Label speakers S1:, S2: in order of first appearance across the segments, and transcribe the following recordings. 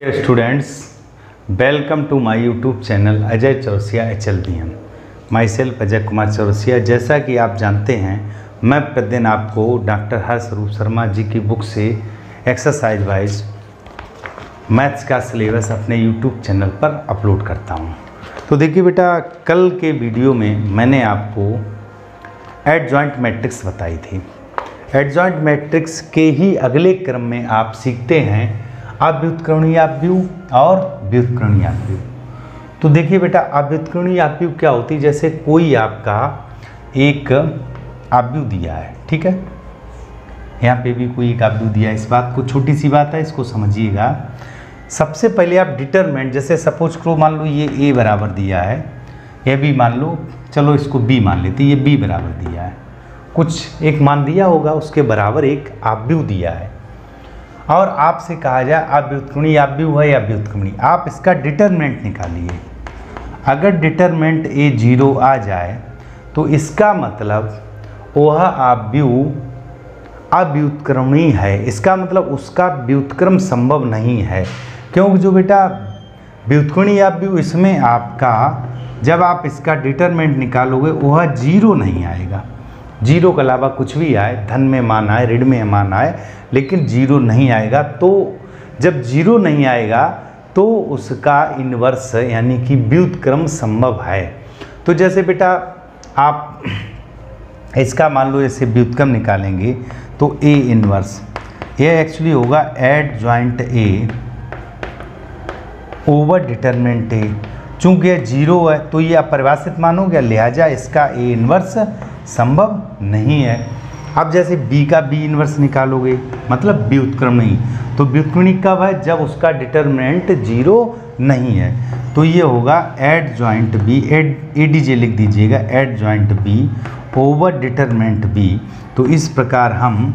S1: Students, welcome to my YouTube channel Ajay Chaurasia HLBM। Myself Ajay Kumar Chaurasia. जैसा कि आप जानते हैं, मैं प्रतिदिन आपको डॉक्टर हर्षरूप शर्मा जी की बुक से एक्सरसाइज वाइज मैथ्स का सिलेबस अपने यूट्यूब चैनल पर अपलोड करता हूं। तो देखिए बेटा, कल के वीडियो में मैंने आपको एडजॉइंट मैट्रिक्स बताई थी। एडजॉइंट मैट्रिक्स के ही अगले क्रम में आप सीखते हैं अव्युत्क्रमणीय आव्यूह और व्युत्क्रमणीय आव्यूह। तो देखिए बेटा, अव्युत्क्रमणीय आव्यूह क्या होती है? जैसे कोई आपका एक आव्यूह दिया है, ठीक है, यहाँ पे भी कोई एक आव्यूह दिया है। इस बात को, छोटी सी बात है, इसको समझिएगा। सबसे पहले आप डिटरमिनेंट, जैसे सपोज करो, मान लो ये a बराबर दिया है, ये b मान लो, चलो इसको b मान लेते, ये b बराबर दिया है, कुछ एक मान दिया होगा, उसके बराबर एक आव्यूह दिया है और आपसे कहा जाए अव्युत्क्रमणीय आव्यूह है या व्युत्क्रमणीय। आप इसका डिटरमिनेंट निकालिए। अगर डिटरमिनेंट a 0 आ जाए तो इसका मतलब वह आव्यूह अव्युत्क्रमणीय है। इसका मतलब उसका व्युत्क्रम संभव नहीं है, क्योंकि जो बेटा व्युत्क्रमणीय आव्यूह, इसमें आपका जब आप इसका डिटरमिनेंट निकालोगे वह 0 नहीं आएगा। 0 के अलावा कुछ भी आए, धन में मान आए, ऋण में मान आए, लेकिन 0 नहीं आएगा। तो जब 0 नहीं आएगा तो उसका इन्वर्स यानी कि व्युत्क्रम संभव है। तो जैसे बेटा आप इसका मान लो जैसे व्युत्क्रम निकालेंगे तो A इन्वर्स, ये एक्चुअली होगा adjoint A over determinant A। चूँकि यह 0 है तो ये अपरिभाषित मान हो गया, लिहाजा इसका A इन्वर्स संभव नहीं है। अब जैसे B का B इन्वर्स निकालोगे, मतलब व्युत्क्रमणीय। तो व्युत्क्रमणीय कब है? जब उसका डिटरमिनेंट 0 नहीं है। तो ये होगा एडजॉइंट B, ADJ लिख दीजिएगा, adjoint B over determinant B। तो इस प्रकार हम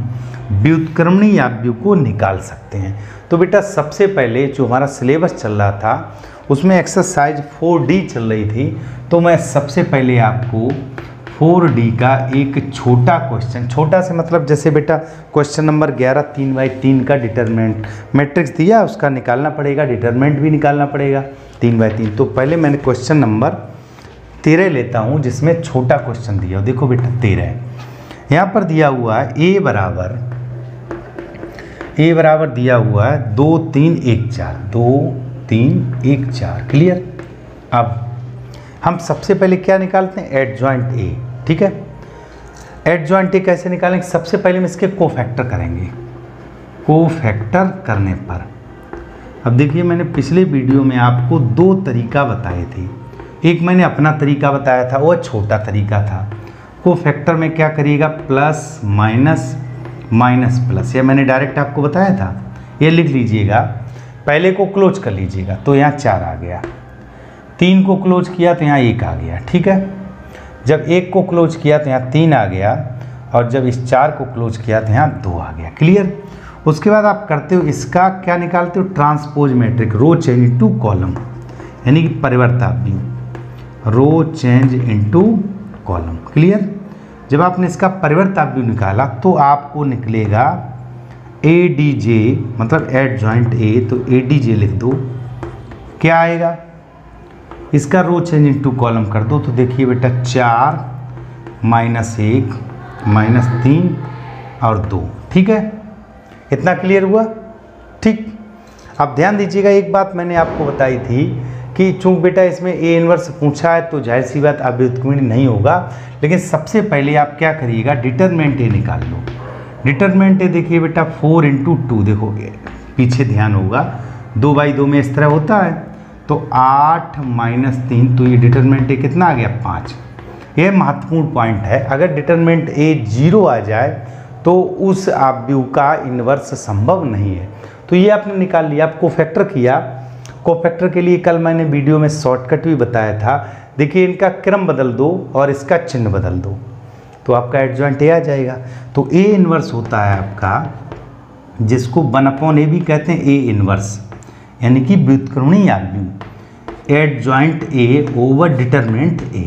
S1: व्युत्क्रमणीय आव्यूह को निकाल सकते हैं। तो बेटा सबसे पहले जो हमारा सिलेबस चल रहा था उसमें एक्सरसाइज 4D चल रही थी, तो मैं सबसे पहले आपको 4D का एक छोटा क्वेश्चन, छोटा से मतलब जैसे बेटा क्वेश्चन नंबर 11 3/3 का डिटरमिनेंट मैट्रिक्स दिया, उसका निकालना पड़ेगा, डिटरमिनेंट भी निकालना पड़ेगा 3/3। तो पहले मैंने क्वेश्चन नंबर 13 लेता हूँ, जिसमें छोटा क्वेश्चन दिया। देखो बेटा 13 यहाँ पर दिया हुआ है a बराबर दिया हुआ है 2 3 1 4, 2 3 1 4। क्लियर? अब हम सबसे पहले क्या निकालते हैं? एडजॉइंट A, ठीक है। एडजॉइंट A कैसे निकालेंगे? सबसे पहले हम इसके कोफैक्टर करेंगे। कोफैक्टर करने पर, अब देखिए मैंने पिछले वीडियो में आपको 2 तरीका बताए थे। एक मैंने अपना तरीका बताया था, वह छोटा तरीका था। कोफैक्टर में क्या करिएगा? प्लस माइनस माइनस प्लस, यह मैंने डायरेक्ट आपको बताया था। ये लिख लीजिएगा, पहले को क्लोज कर लीजिएगा तो यहाँ 4 आ गया, 3 को क्लोज किया तो यहाँ 1 आ गया, ठीक है। जब 1 को क्लोज किया तो यहाँ 3 आ गया, और जब इस 4 को क्लोज किया तो यहाँ 2 आ गया। क्लियर? उसके बाद आप करते हो इसका क्या निकालते हो? ट्रांसपोज मैट्रिक, रो चेंज इनटू कॉलम, यानी कि परिवर्त आव्यूह, रो चेंज इनटू कॉलम। क्लियर? जब आपने इसका परिवर्त आव्यूह निकाला तो आपको निकलेगा ADJ, मतलब एडजॉइंट A, तो ADJ लिख दो। क्या आएगा? इसका रो चेंज इनटू कॉलम कर दो, तो देखिए बेटा 4 -1 -3 और 2, ठीक है। इतना क्लियर हुआ? ठीक। अब ध्यान दीजिएगा, एक बात मैंने आपको बताई थी कि चूँकि बेटा इसमें A इन्वर्स पूछा है तो जाहिर सी बात अव्युत्क्रमणीय नहीं होगा, लेकिन सबसे पहले आप क्या करिएगा? डिटरमिनेंट A निकाल लो। डिटरमिनेंट A देखिए बेटा 4 × 2, देखो पीछे ध्यान होगा, 2/2 में इस तरह होता है, तो 8 - 3, तो ये डिटरमिनेंट A कितना आ गया? 5। ये महत्वपूर्ण पॉइंट है। अगर डिटरमिनेंट A 0 आ जाए तो उस आव्यूह का इन्वर्स संभव नहीं है। तो ये आपने निकाल लिया। आप कोफैक्टर किया। कोफैक्टर के लिए कल मैंने वीडियो में शॉर्टकट भी बताया था। देखिए इनका क्रम बदल दो और इसका चिन्ह बदल दो, तो आपका एडजॉइंट A आ जाएगा। तो A इन्वर्स होता है आपका, जिसको 1/A भी कहते हैं, A इन्वर्स, यानी कि व्युत्क्रमणीय आव्यूह, adjoint A over determinant A।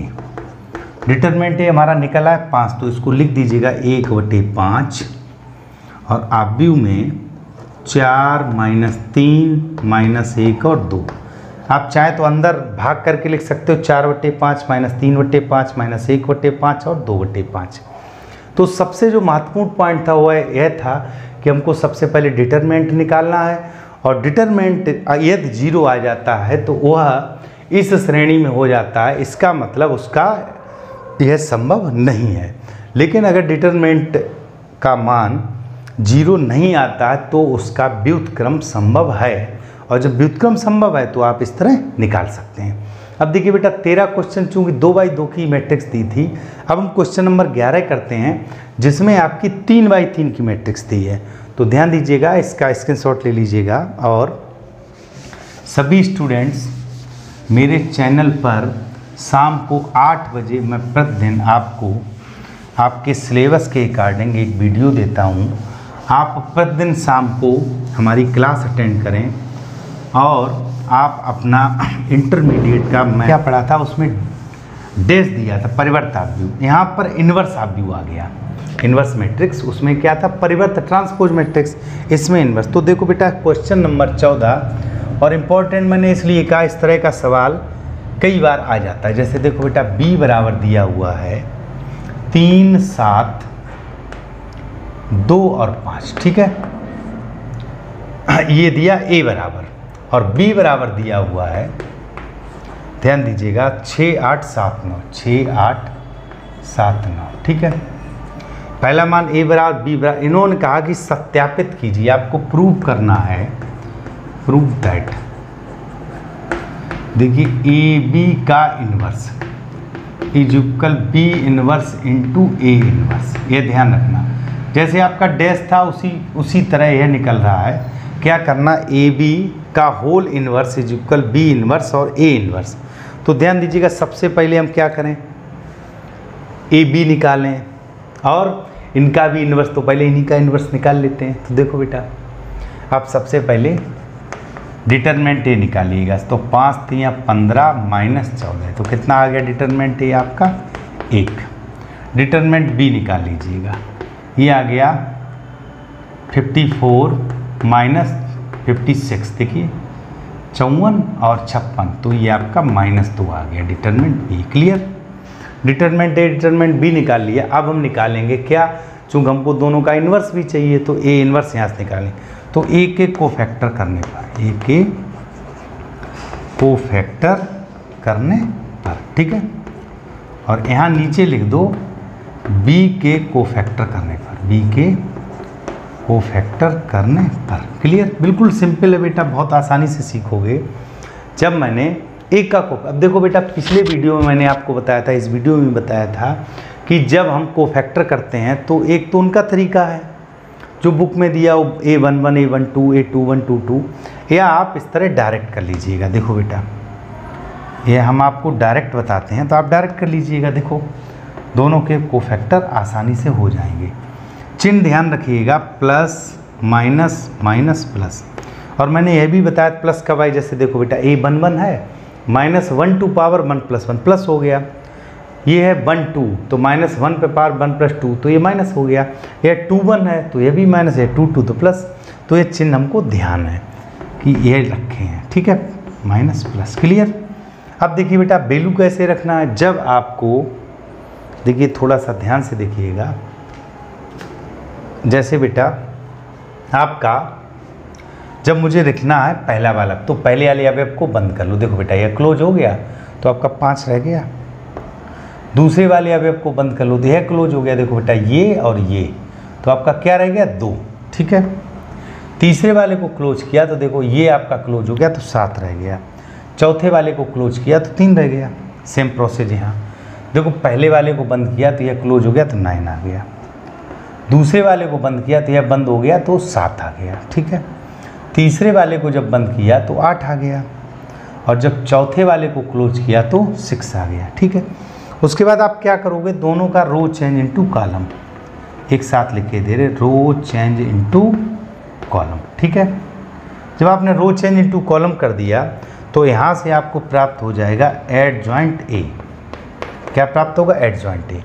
S1: Determinant A हमारा निकला है 5, तो इसको लिख दीजिएगा 1/5, और आव्यूह में 4 -3 -1 और 2। आप चाहे तो अंदर भाग करके लिख सकते हो 4/5 -3/5 -1/5 और 2/5। तो सबसे जो महत्वपूर्ण पॉइंट था वह यह था कि हमको सबसे पहले डिटरमिनेंट निकालना है, और डिटरमिनेंट यदि 0 आ जाता है तो वह इस श्रेणी में हो जाता है, इसका मतलब उसका यह संभव नहीं है। लेकिन अगर डिटरमिनेंट का मान 0 नहीं आता है तो उसका व्युत्क्रम संभव है, और जब व्युत्क्रम संभव है तो आप इस तरह निकाल सकते हैं। अब देखिए बेटा 13 क्वेश्चन चूँकि 2x2 की मैट्रिक्स दी थी, अब हम क्वेश्चन नंबर 11 करते हैं जिसमें आपकी 3x3 की मैट्रिक्स दी है। तो ध्यान दीजिएगा, इसका स्क्रीनशॉट ले लीजिएगा, और सभी स्टूडेंट्स मेरे चैनल पर शाम को 8 बजे मैं प्रतिदिन आपको आपके सिलेबस के अकॉर्डिंग एक वीडियो देता हूँ। आप प्रतिदिन शाम को हमारी क्लास अटेंड करें, और आप अपना इंटरमीडिएट का मैं क्या पढ़ा था उसमें डैश दिया था परिवर्त आव्यूह, यहाँ पर इन्वर्स आव्यूह आ गया, इन्वर्स मैट्रिक्स। उसमें क्या था परिवर्त ट्रांसपोज मैट्रिक्स, इसमें इन्वर्स। तो देखो बेटा क्वेश्चन नंबर 14, और इम्पोर्टेंट मैंने इसलिए कहा इस तरह का सवाल कई बार आ जाता है। जैसे देखो बेटा b बराबर दिया हुआ है 3, 7, 2 और 5, ठीक है, ये दिया a बराबर, और b बराबर दिया हुआ है, ध्यान दीजिएगा 6, 8, 7, 9, 6, 8, 7, 9, ठीक है। पहला मान a बराबर b बराबर, इन्होंने कहा कि सत्यापित कीजिए, आपको प्रूव करना है, प्रूव दैट। देखिए a b का inverse is equal b inverse into a inverse, ये ध्यान रखना। जैसे आपका डैश था उसी तरह यह निकल रहा है। क्या करना, ए बी का whole inverse is equal B inverse और ए इन्वर्स। तो ध्यान दीजिएगा सबसे पहले हम क्या करें, ए बी निकालें, और इनका भी इन्वर्स, तो पहले इन्हीं का इन्वर्स निकाल लेते हैं। तो देखो बेटा आप सबसे पहले डिटरमिनेंट ए निकालिएगा। तो 5 3 15 -14, तो कितना आ गया डिटरमिनेंट ए आपका 1। डिटरमिनेंट बी निकाल लीजिएगा, ये आ गया 54 -56, देखिए 54 और 56, तो ये आपका -2 आ गया determinant B. Clear, determinant A determinant B निकाल लिया। अब हम निकालेंगे क्या, चूँकि हमको दोनों का इन्वर्स भी चाहिए तो ए इन्वर्स यहाँ से निकालें। तो ए के कोफैक्टर करने पर, ए के कोफैक्टर करने पर, ठीक है, और यहाँ नीचे लिख दो बी के कोफैक्टर करने पर, बी के कोफैक्टर करने पर। क्लियर, बिल्कुल सिंपल है बेटा, बहुत आसानी से सीखोगे। जब मैंने एक का अब देखो बेटा पिछले वीडियो में मैंने आपको बताया था, इस वीडियो में बताया था कि जब हम कोफैक्टर करते हैं तो एक तो उनका तरीका है जो बुक में दिया हो, A11 A12 A21 22, या आप इस तरह डायरेक्ट कर लीजिएगा। देखो बेटा ये हम आपको डायरेक्ट बताते हैं तो आप डायरेक्ट कर लीजिएगा। देखो दोनों के कोफैक्टर आसानी से हो जाएंगे। चिन्ह ध्यान रखिएगा, प्लस माइनस माइनस प्लस, और मैंने यह भी बताया प्लस कब आए। जैसे देखो बेटा A11 है, -1 टू पावर 1 + 1 प्लस हो गया, ये है 1 2, तो -1 पे पावर 1 + 2, तो ये माइनस हो गया। यह 21 है तो ये भी माइनस है, 2 2 तो प्लस। तो ये चिन्ह हमको ध्यान है कि ये रखे हैं, ठीक है, माइनस प्लस। क्लियर। अब देखिए बेटा वैल्यू कैसे रखना है, जब आपको देखिए थोड़ा सा ध्यान से देखिएगा। जैसे बेटा आपका जब मुझे लिखना है पहला वाला, तो पहले वाले अवयव को बंद कर लो। देखो बेटा यह क्लोज हो गया तो आपका 5 रह गया। दूसरे वाले अवयव को बंद कर लो तो यह क्लोज हो गया। देखो बेटा ये और ये, तो आपका क्या रह गया 2, ठीक है। तीसरे वाले को क्लोज किया तो देखो ये आपका क्लोज हो गया तो 7 रह गया। चौथे वाले को क्लोज किया तो 3 रह गया। सेम प्रोसेस यहाँ देखो, पहले वाले को बंद किया तो यह क्लोज हो गया तो 9 आ गया। दूसरे वाले को बंद किया तो यह बंद हो गया तो 7 आ गया, ठीक है। तीसरे वाले को जब बंद किया तो 8 आ गया, और जब चौथे वाले को क्लोज किया तो 6 आ गया, ठीक है। उसके बाद आप क्या करोगे, दोनों का रो चेंज इनटू कॉलम एक साथ लिख के दे रहे, रो चेंज इनटू कॉलम, ठीक है। जब आपने रो चेंज इनटू कॉलम कर दिया तो यहाँ से आपको प्राप्त हो जाएगा एडजॉइंट ए। क्या प्राप्त होगा, एडजॉइंट ए।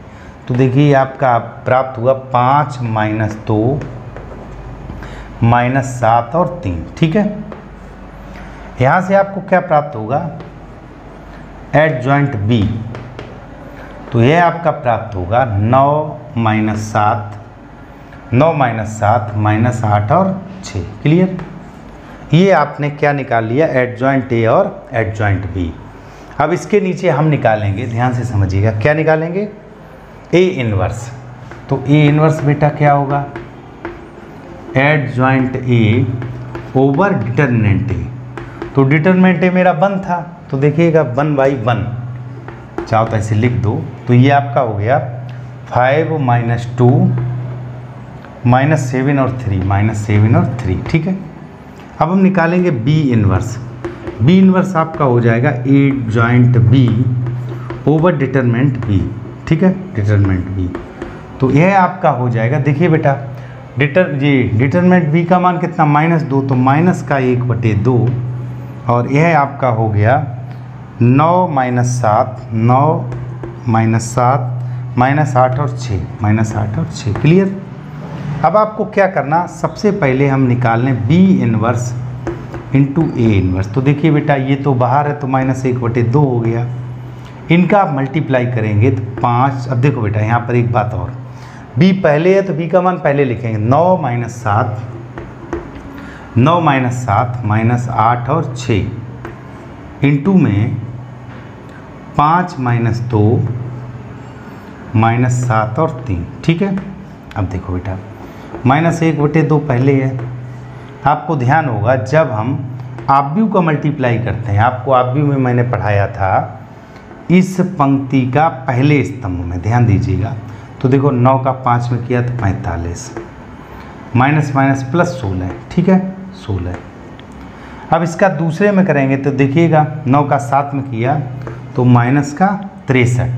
S1: तो देखिए आपका प्राप्त हुआ 5 - 2 -7 और 3, ठीक है। यहाँ से आपको क्या प्राप्त होगा, एडजॉइंट बी, तो यह आपका प्राप्त होगा 9 - 7 -8 और 6, क्लियर। ये आपने क्या निकाल लिया, एडजॉइंट ए और एडजॉइंट बी। अब इसके नीचे हम निकालेंगे, ध्यान से समझिएगा, क्या निकालेंगे, ए इनवर्स। तो ए इनवर्स बेटा क्या होगा, एडजॉइंट ए ओवर डिटरमिनेंट ए। तो डिटरमिनेंट ए मेरा 1 था, तो देखिएगा 1/1, चाहो तो ऐसे लिख दो। तो ये आपका हो गया 5 - 2 -7 और 3, ठीक है। अब हम निकालेंगे बी इनवर्स। बी इनवर्स आपका हो जाएगा adjoint B over determinant B, ठीक है, डिटरमिनेंट बी। तो यह आपका हो जाएगा, देखिए बेटा, डिटरमिनेंट बी का मान कितना, -2, तो -1/2, और यह आपका हो गया 9 - 7 -8 और 6, क्लियर। अब आपको क्या करना, सबसे पहले हम निकाल लें B inverse into A inverse. तो देखिए बेटा, ये तो बाहर है तो -1/2 हो गया, इनका आप मल्टीप्लाई करेंगे तो 5। अब देखो बेटा, यहाँ पर एक बात और, बी पहले है तो बी का मान पहले लिखेंगे, 9 - 7 -8 और 6 इंटू में 5 - 2 -7 और 3, ठीक है। अब देखो बेटा, -1/2 पहले है, आपको ध्यान होगा जब हम आव्यूह का मल्टीप्लाई करते हैं, आपको आव्यूह में मैंने पढ़ाया था इस पंक्ति का पहले स्तंभ में, ध्यान दीजिएगा। तो देखो 9 का 5 में किया तो 45, माइनस प्लस 16, ठीक है, 16। अब इसका दूसरे में करेंगे तो देखिएगा 9 का 7 में किया तो -63,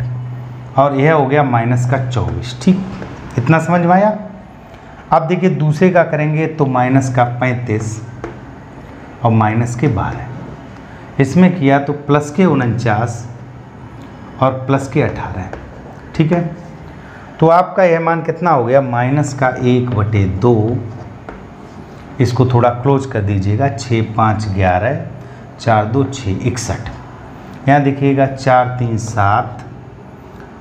S1: और यह हो गया -24, ठीक, इतना समझ में आया। अब देखिए दूसरे का करेंगे तो -35 और -12, इसमें किया तो +49 और +18, ठीक है। तो आपका यह मान कितना हो गया, -1/2, इसको थोड़ा क्लोज कर दीजिएगा, 6 - 5 = 11, 4 - 2 = 6, 61। यहाँ देखिएगा 4 - 3 = 7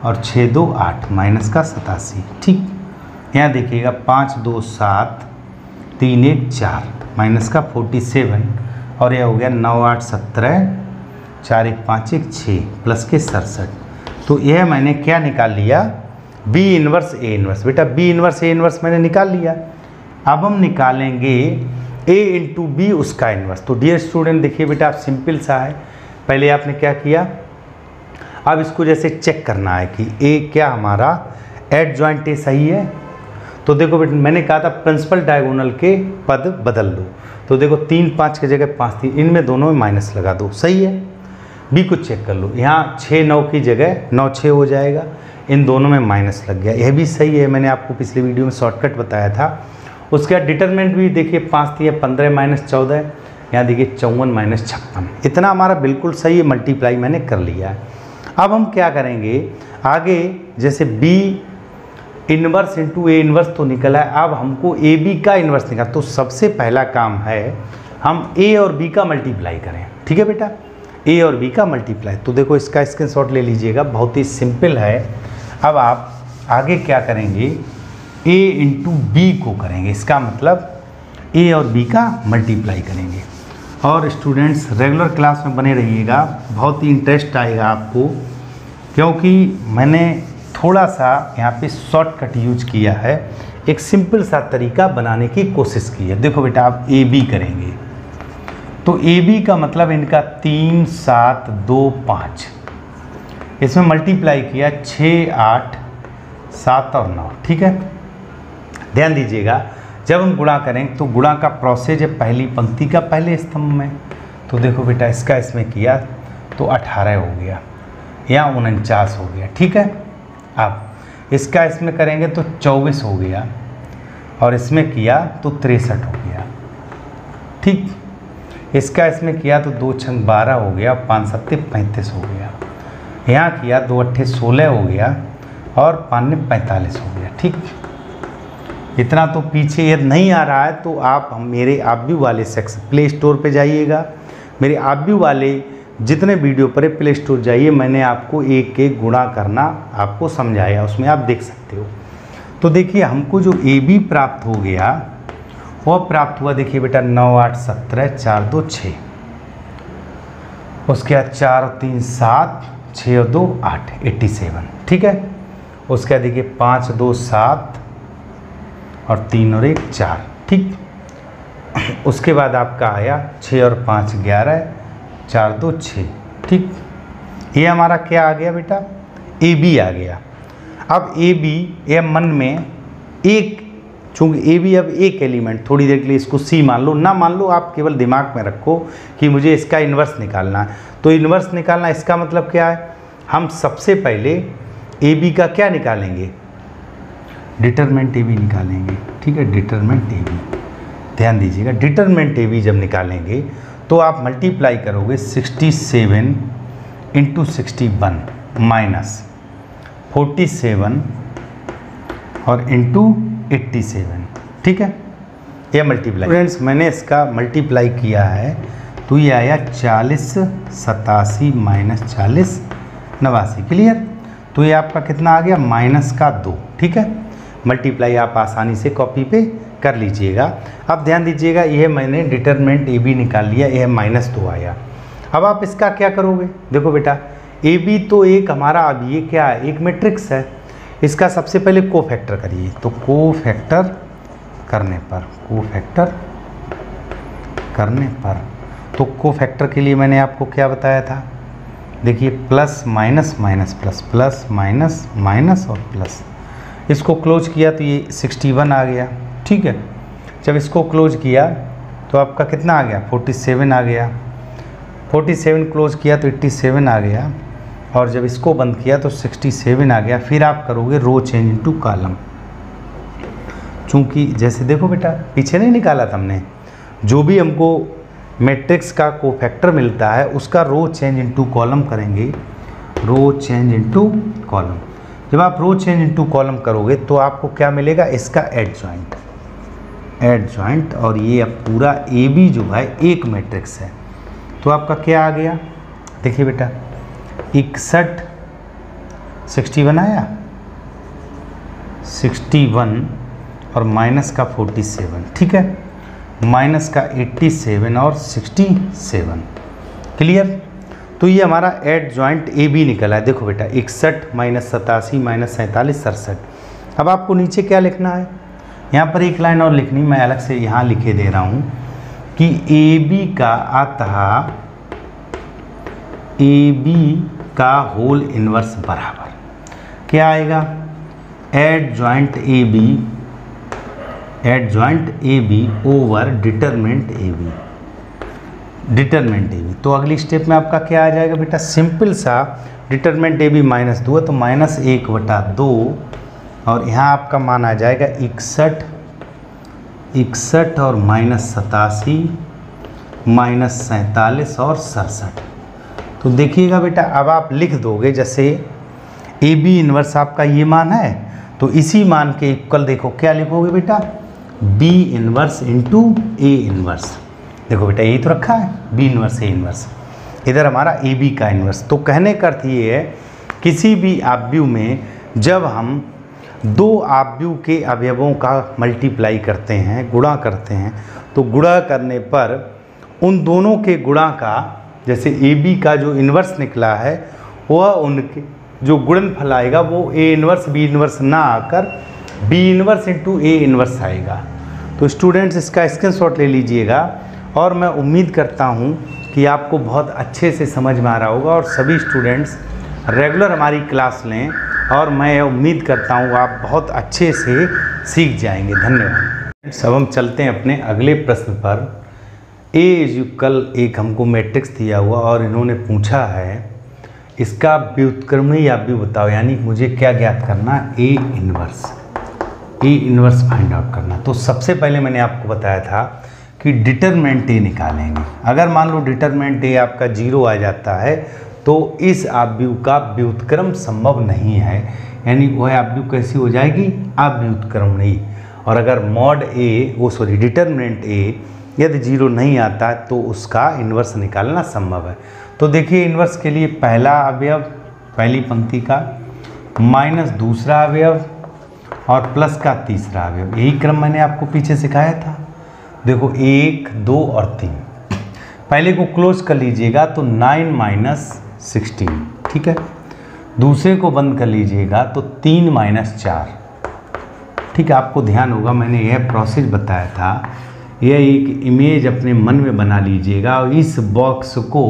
S1: और 6 - 2 = 8, -87, ठीक। यहाँ देखिएगा 5 - 2 = 7, 3 - 1 = 4, -47, और यह हो गया 9 - 8 = 17, 4 - 1 = 5, 1 = 6, +67। तो यह मैंने क्या निकाल लिया, बी इनवर्स ए इनवर्स। बेटा बी इनवर्स ए इनवर्स मैंने निकाल लिया। अब हम निकालेंगे ए इंटू बी उसका इनवर्स। तो डियर स्टूडेंट देखिए बेटा, आप सिंपल सा है, पहले आपने क्या किया, अब इसको जैसे चेक करना है कि ए क्या हमारा एडजॉइंट ए सही है। तो देखो बेटा, मैंने कहा था प्रिंसिपल डायगोनल के पद बदल दो। तो देखो 3 - 5 की जगह 5 - 3, इनमें दोनों में माइनस लगा दो, सही है। बी को चेक कर लो, यहाँ 6 - 9 की जगह 9 - 6 हो जाएगा, इन दोनों में माइनस लग गया, यह भी सही है। मैंने आपको पिछले वीडियो में शॉर्टकट बताया था। उसके बाद डिटरमिनेंट भी देखिए 5 - 3 = 15 - 14, यहाँ देखिए 54 - 56, इतना हमारा बिल्कुल सही है, मल्टीप्लाई मैंने कर लिया है। अब हम क्या करेंगे आगे, जैसे B inverse into A inverse तो निकला है, अब हमको ए बी का इनवर्स निकाल। तो सबसे पहला काम है हम ए और बी का मल्टीप्लाई करें, ठीक है बेटा, ए और बी का मल्टीप्लाई। तो देखो इसका स्क्रीनशॉट ले लीजिएगा, बहुत ही सिंपल है। अब आप आगे क्या करेंगे, ए इंटू बी को करेंगे, इसका मतलब ए और बी का मल्टीप्लाई करेंगे। और स्टूडेंट्स रेगुलर क्लास में बने रहिएगा, बहुत ही इंटरेस्ट आएगा आपको, क्योंकि मैंने थोड़ा सा यहाँ पे शॉर्टकट यूज किया है, एक सिंपल सा तरीका बनाने की कोशिश की है। देखो बेटा, आप ए बी करेंगे तो ए बी का मतलब इनका 3 - 7 - 2 - 5, इसमें मल्टीप्लाई किया 6 - 8 - 7 और 9, ठीक है। ध्यान दीजिएगा, जब हम गुणा करें तो गुणा का प्रोसेस है पहली पंक्ति का पहले स्तंभ में। तो देखो बेटा, इसका इसमें किया तो 18 हो गया, यहाँ 49 हो गया, ठीक है। अब इसका इसमें करेंगे तो 24 हो गया, और इसमें किया तो 63 हो गया, ठीक। इसका इसमें किया तो 2 × 12 हो गया, 5 × 7 = 35 हो गया। यहाँ किया 2 × 8 = 16 हो गया, और 5 × 9 = 45 हो गया, ठीक। इतना तो पीछे यदि नहीं आ रहा है तो आप मेरे आव्यू वाले सेक्शन प्ले स्टोर पे जाइएगा, मेरे आव्यू वाले जितने वीडियो पर प्ले स्टोर जाइए, मैंने आपको एक एक गुणा करना आपको समझाया, उसमें आप देख सकते हो। तो देखिए हमको जो ए बी प्राप्त हो गया वह प्राप्त हुआ, देखिए बेटा 9 8 17 4 2 6, उसके बाद 4 और 3 7, 6 और 2 8, 87, ठीक है। उसके बाद देखिए 5 2 7 और 3 और 1 4, ठीक। उसके बाद आपका आया 6 और 5 11, 4 2 6, ठीक। ये हमारा क्या आ गया बेटा, ए बी आ गया। अब ए बी ये मन में एक, चूँकि ए बी अब एक एलिमेंट, थोड़ी देर के लिए इसको सी मान लो, ना मान लो, आप केवल दिमाग में रखो कि मुझे इसका इन्वर्स निकालना है। तो इन्वर्स निकालना इसका मतलब क्या है, हम सबसे पहले ए बी का क्या निकालेंगे, डिटरमिनेंट ए बी निकालेंगे, ठीक है। डिटरमिनेंट ए बी, ध्यान दीजिएगा, डिटरमिनेंट ए बी जब निकालेंगे तो आप मल्टीप्लाई करोगे 67 × 61 माइनस 47 और इंटू 87, ठीक है। ये मल्टीप्लाई, फ्रेंड्स मैंने इसका मल्टीप्लाई किया है तो ये आया 40 87 माइनस 40 89, क्लियर। तो ये आपका कितना आ गया, -2, ठीक है। मल्टीप्लाई आप आसानी से कॉपी पे कर लीजिएगा। अब ध्यान दीजिएगा, यह मैंने डिटरमिनेंट ए बी निकाल लिया, यह -2 आया। अब आप इसका क्या करोगे, देखो बेटा ए बी तो एक हमारा, अब ये क्या है, एक मैट्रिक्स है, इसका सबसे पहले कोफैक्टर करिए। तो कोफैक्टर करने पर तो कोफैक्टर के लिए मैंने आपको क्या बताया था, देखिए plus minus minus plus, plus minus minus और प्लस, इसको क्लोज किया तो ये 61 आ गया, ठीक है। जब इसको क्लोज किया तो आपका कितना आ गया, 47 आ गया। 47 क्लोज किया तो 87 आ गया, और जब इसको बंद किया तो 67 आ गया। फिर आप करोगे रो चेंज इनटू कॉलम, चूँकि जैसे देखो बेटा पीछे नहीं निकाला था हमने, जो भी हमको मैट्रिक्स का कोफैक्टर मिलता है उसका रो चेंज इनटू कॉलम करेंगे, रो चेंज इनटू कॉलम। जब आप रो चेंज इनटू कॉलम करोगे तो आपको क्या मिलेगा, इसका एड जॉइंट, और ये अब पूरा ए बी जो है एक मैट्रिक्स है। तो आपका क्या आ गया, देखिए बेटा 61 61 आया, 61 और माइनस का 47, ठीक है, माइनस का 87 और 67, क्लियर। तो ये हमारा एड जॉइंट ए बी निकला है। देखो बेटा 61 माइनस 87 माइनस 47 67। अब आपको नीचे क्या लिखना है, यहाँ पर एक लाइन और लिखनी, मैं अलग से यहाँ लिखे दे रहा हूँ कि ए बी का अतः ए बी का होल इनवर्स बराबर क्या आएगा, adjoint A B over determinant A B, तो अगली स्टेप में आपका क्या आ जाएगा बेटा, सिंपल सा, डिटरमिनेंट ए बी -2 है तो -1/2, और यहाँ आपका मान आ जाएगा 61 और -87 -47 और 67। तो देखिएगा बेटा अब आप लिख दोगे, जैसे ए बी इनवर्स आपका ये मान है तो इसी मान के इक्वल देखो क्या लिखोगे बेटा, B inverse into A inverse. देखो बेटा यही तो रखा है, बी इनवर्स ए इनवर्स, इधर हमारा ए बी का इनवर्स। तो कहने का अर्थ ये है, किसी भी आव्यूह में जब हम दो आव्यूह के अवयवों का मल्टीप्लाई करते हैं, गुणा करते हैं, तो गुणा करने पर उन दोनों के गुणा का, जैसे ए बी का जो इन्वर्स निकला है वह उनके जो गुणनफल आएगा वो ए इन्वर्स बी इन्वर्स ना आकर B inverse into A inverse आएगा। तो स्टूडेंट्स इसका स्क्रीनशॉट ले लीजिएगा, और मैं उम्मीद करता हूँ कि आपको बहुत अच्छे से समझ में आ रहा होगा, और सभी स्टूडेंट्स रेगुलर हमारी क्लास लें, और मैं उम्मीद करता हूँ आप बहुत अच्छे से सीख जाएंगे। धन्यवाद। अब हम चलते हैं अपने अगले प्रश्न पर। ए इज इक्वल, एक हमको मैट्रिक्स दिया हुआ और इन्होंने पूछा है इसका व्युत्क्रमणीय आव्यूह बताओ, यानी मुझे क्या ज्ञात करना, ए इनवर्स फाइंड आउट करना। तो सबसे पहले मैंने आपको बताया था कि डिटरमिनेंट ए निकालेंगे। अगर मान लो डिटरमिनेंट ए आपका 0 आ जाता है तो इस आव्यूह का व्युत्क्रम संभव नहीं है, यानी वह आव्यूह कैसी हो जाएगी, अव्युत्क्रमणीय। और अगर मॉड ए वो सॉरी डिटर्मिनेंट ए यदि 0 नहीं आता है तो उसका इन्वर्स निकालना संभव है। तो देखिए इन्वर्स के लिए पहला अवयव पहली पंक्ति का माइनस दूसरा अवयव और प्लस का तीसरा अवयव, यही क्रम मैंने आपको पीछे सिखाया था। देखो 1, 2 और 3, पहले को क्लोज कर लीजिएगा तो 9 माइनस 16, ठीक है। दूसरे को बंद कर लीजिएगा तो 3 माइनस 4, ठीक है। आपको ध्यान होगा मैंने यह प्रोसेस बताया था, यह एक इमेज अपने मन में बना लीजिएगा और इस बॉक्स को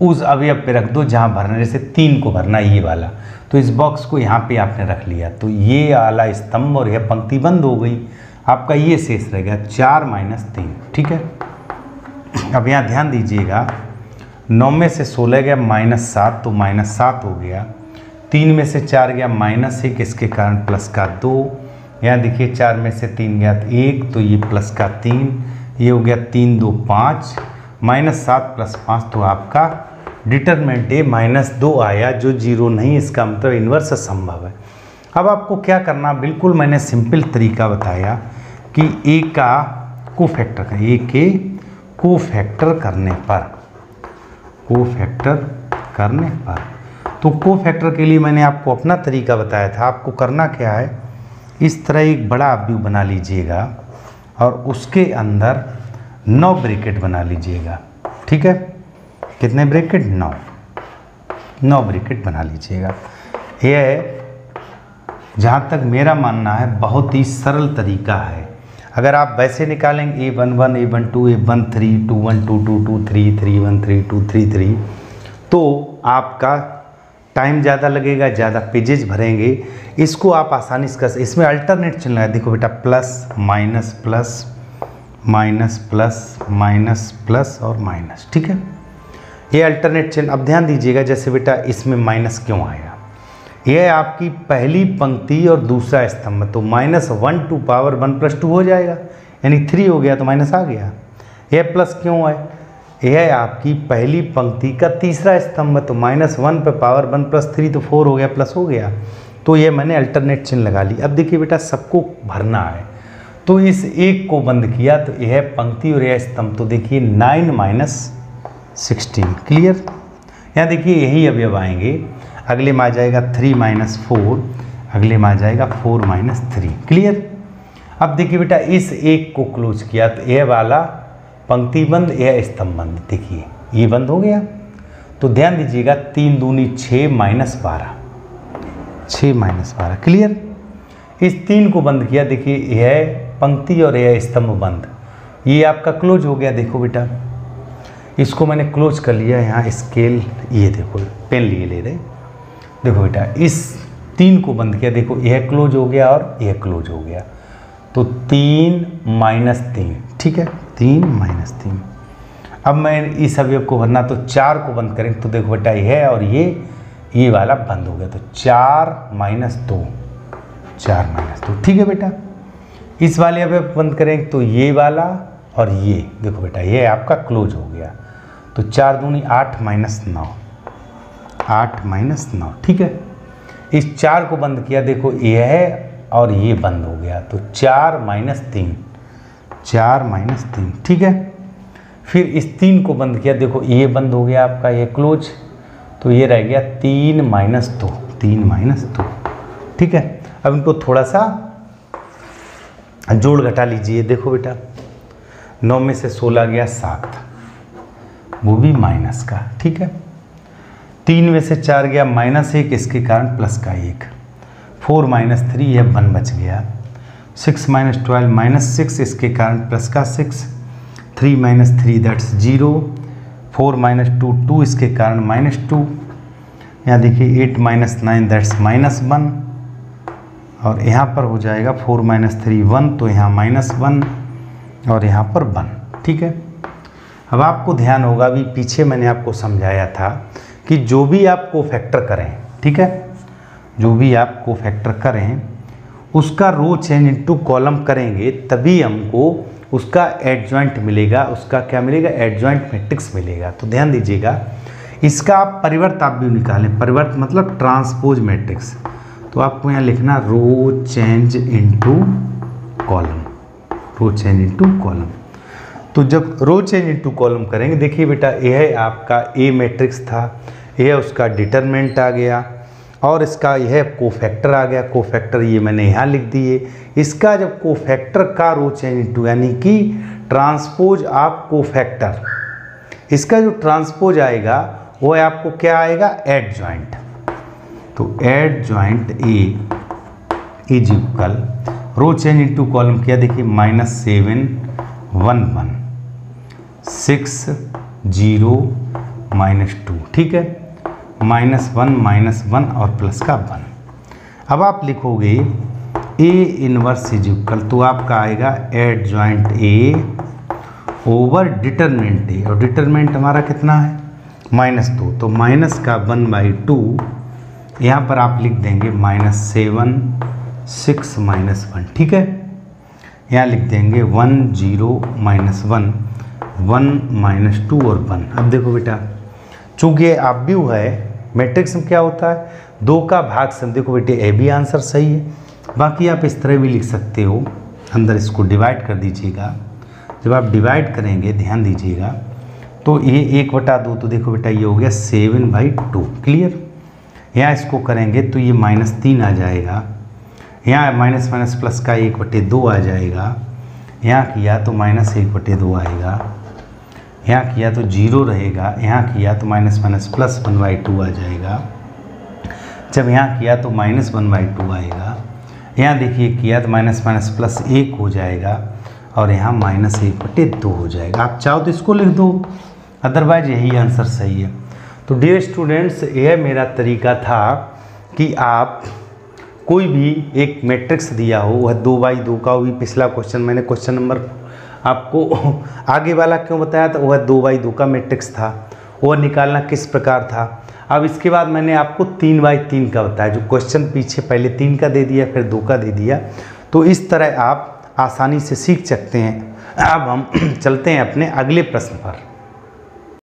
S1: उस अवयव पे रख दो जहाँ भरना, जैसे 3 को भरना ये वाला, तो इस बॉक्स को यहाँ पे आपने रख लिया तो ये वाला स्तंभ और यह पंक्ति बंद हो गई, आपका ये शेष रह गया 4 माइनस 3, ठीक है। अब यहाँ ध्यान दीजिएगा 9 में से 16 गया माइनस 7 तो माइनस 7 हो गया, 3 में से 4 गया माइनस 1 इसके कारण प्लस का 2, यहाँ देखिए 4 में से 3 गया 1 तो ये प्लस का 3, ये हो गया 3 2 5 माइनस 7 प्लस 5 तो आपका डिटरमिनेंट ए -2 आया जो 0 नहीं, इसका मतलब इन्वर्स संभव है। अब आपको क्या करना, बिल्कुल मैंने सिंपल तरीका बताया कि ए का कोफैक्टर का ए के कोफैक्टर करने पर तो कोफैक्टर के लिए मैंने आपको अपना तरीका बताया था। आपको करना क्या है, इस तरह एक बड़ा अवयव बना लीजिएगा और उसके अंदर 9 ब्रैकेट बना लीजिएगा, ठीक है। कितने ब्रैकेट, 9 ब्रैकेट बना लीजिएगा। यह जहाँ तक मेरा मानना है बहुत ही सरल तरीका है। अगर आप वैसे निकालेंगे A11 A12 A13 21 22 23 31 32 33 तो आपका टाइम ज़्यादा लगेगा, ज़्यादा पेजेज भरेंगे। इसको आप आसानी से कर, इसमें अल्टरनेट चिन्ह है, देखो बेटा plus minus plus minus plus minus plus और माइनस, ठीक है। ये अल्टरनेट चिन्ह। अब ध्यान दीजिएगा जैसे बेटा इसमें माइनस क्यों आया, यह आपकी पहली पंक्ति और दूसरा स्तंभ, तो -1 टू पावर 1 + 2 हो जाएगा, यानी 3 हो गया तो माइनस आ गया। यह प्लस क्यों है, यह आपकी पहली पंक्ति का तीसरा स्तंभ, तो -1 पे पावर 1 + 3 तो 4 हो गया, प्लस हो गया। तो ये मैंने अल्टरनेट चिन्ह लगा ली। अब देखिए बेटा सबको भरना है, तो इस एक को बंद किया तो यह पंक्ति और यह स्तंभ, तो देखिए 9 माइनस 16, क्लियर। यहाँ देखिए यही अवयव आएंगे, अगले में आ जाएगा 3 माइनस 4, अगले में आ जाएगा 4 माइनस 3, क्लियर। अब देखिए बेटा इस एक को क्लोज किया तो यह वाला पंक्ति बंद, यह स्तंभ बंद, देखिए ये बंद हो गया। तो ध्यान दीजिएगा 3 दूनी 6 माइनस 12, 6 माइनस 12, क्लियर। इस 3 को बंद किया, देखिए यह पंक्ति और यह स्तंभ बंद, ये आपका क्लोज हो गया। देखो बेटा इसको मैंने क्लोज कर लिया, यहाँ स्केल ये देखो पेन लिए ले रहे, देखो बेटा इस 3 को बंद किया, देखो यह क्लोज हो गया और यह क्लोज हो गया, तो 3 माइनस 3, ठीक है, 3 माइनस 3। अब मैं इस अवयव को भरना, तो 4 को बंद करें तो देखो बेटा यह और ये वाला बंद हो गया, तो 4 माइनस 2, 4 माइनस 2, ठीक है बेटा। इस वाले अवयव बंद करें तो ये वाला और ये देखो बेटा ये आपका क्लोज हो गया, तो 4 दूनी 8 माइनस 9, 8 माइनस 9, ठीक है। इस 4 को बंद किया, देखो यह और ये बंद हो गया, तो 4 माइनस 3, 4 माइनस 3, ठीक है। फिर इस 3 को बंद किया, देखो ये बंद हो गया आपका, ये क्लोज, तो ये रह गया 3 माइनस 2, 3 माइनस 2, ठीक है। अब इनको थोड़ा सा जोड़ घटा लीजिए, देखो बेटा 9 में से 16 गया 7, वो भी माइनस का, ठीक है। 3 में से 4 गया -1, इसके कारण प्लस का 1, 4 माइनस 3 यह 1 बच गया, 6 माइनस 12 -6, इसके कारण प्लस का 6, 3 माइनस 3 दैट्स 0, 4 माइनस 2 2, इसके कारण -2, यहाँ देखिए 8 माइनस 9 दैट्स -1, और यहाँ पर हो जाएगा 4 माइनस 3 1, तो यहाँ -1 और यहाँ पर 1, ठीक है। अब आपको ध्यान होगा, अभी पीछे मैंने आपको समझाया था कि जो भी आप कोफैक्टर करें, ठीक है, जो भी आप कोफैक्टर करें उसका रो चेंज इनटू कॉलम करेंगे तभी हमको उसका एडजॉइंट मिलेगा, उसका क्या मिलेगा, एडजॉइंट मैट्रिक्स मिलेगा। तो ध्यान दीजिएगा इसका आप परिवर्त आप भी निकालें, परिवर्त मतलब ट्रांसपोज मैट्रिक्स, तो आपको यहाँ लिखना रो चेंज इनटू कॉलम, रो चेंज इनटू कॉलम। तो जब रो चेंज इनटू कॉलम करेंगे, देखिए बेटा यह है आपका ए मैट्रिक्स था, यह उसका डिटरमिनेंट आ गया और इसका यह कोफैक्टर आ गया। कोफैक्टर ये मैंने यहाँ लिख दिए। इसका जब कोफैक्टर का रो चेंज इनटू यानी कि ट्रांसपोज ऑफ कोफैक्टर, इसका जो ट्रांसपोज आएगा वो है आपको क्या आएगा, एडजॉइंट। तो adjoint A is equal row change into column किया, देखिए -7 1 1 6 0 -2, ठीक है, -1 और प्लस का 1। अब आप लिखोगे ए इनवर्स इज इक्वल, तो आपका आएगा एडजॉइंट ए ओवर डिटरमिनेंट ए, और डिटरमिनेंट हमारा कितना है -2, तो माइनस का 1/2 यहाँ पर आप लिख देंगे -7 6 -1, ठीक है। यहाँ लिख देंगे 1 0 -1 1 -2 और 1। अब देखो बेटा, चूँकि ये ऑब्व्यू है, मैट्रिक्स में क्या होता है 2 का भाग सम। देखो बेटे ए भी आंसर सही है, बाकी आप इस तरह भी लिख सकते हो, अंदर इसको डिवाइड कर दीजिएगा। जब आप डिवाइड करेंगे ध्यान दीजिएगा, तो ये 1/2, तो देखो बेटा ये हो गया 7/2, क्लियर। यहाँ इसको करेंगे तो ये -3 आ जाएगा, यहाँ माइनस माइनस प्लस का 1/2 आ जाएगा, यहाँ किया तो -1/2 आएगा, यहाँ किया तो 0 रहेगा, यहाँ किया तो माइनस माइनस प्लस 1/2 आ जाएगा, जब यहाँ किया तो -1/2 आएगा, यहाँ देखिए किया तो माइनस माइनस प्लस 1 हो जाएगा और यहाँ -1/2 हो जाएगा। आप चाहो तो इसको लिख दो, अदरवाइज यही आंसर सही है। तो डियर स्टूडेंट्स, यह मेरा तरीका था कि आप कोई भी एक मैट्रिक्स दिया हो, वह 2/2 का हो। भी पिछला क्वेश्चन मैंने क्वेश्चन नंबर आपको आगे वाला क्यों बताया था, वह 2/2 का मैट्रिक्स था, वह निकालना किस प्रकार था। अब इसके बाद मैंने आपको 3/3 का बताया, जो क्वेश्चन पीछे पहले 3 का दे दिया फिर 2 का दे दिया। तो इस तरह आप आसानी से सीख सकते हैं। अब हम चलते हैं अपने अगले प्रश्न पर।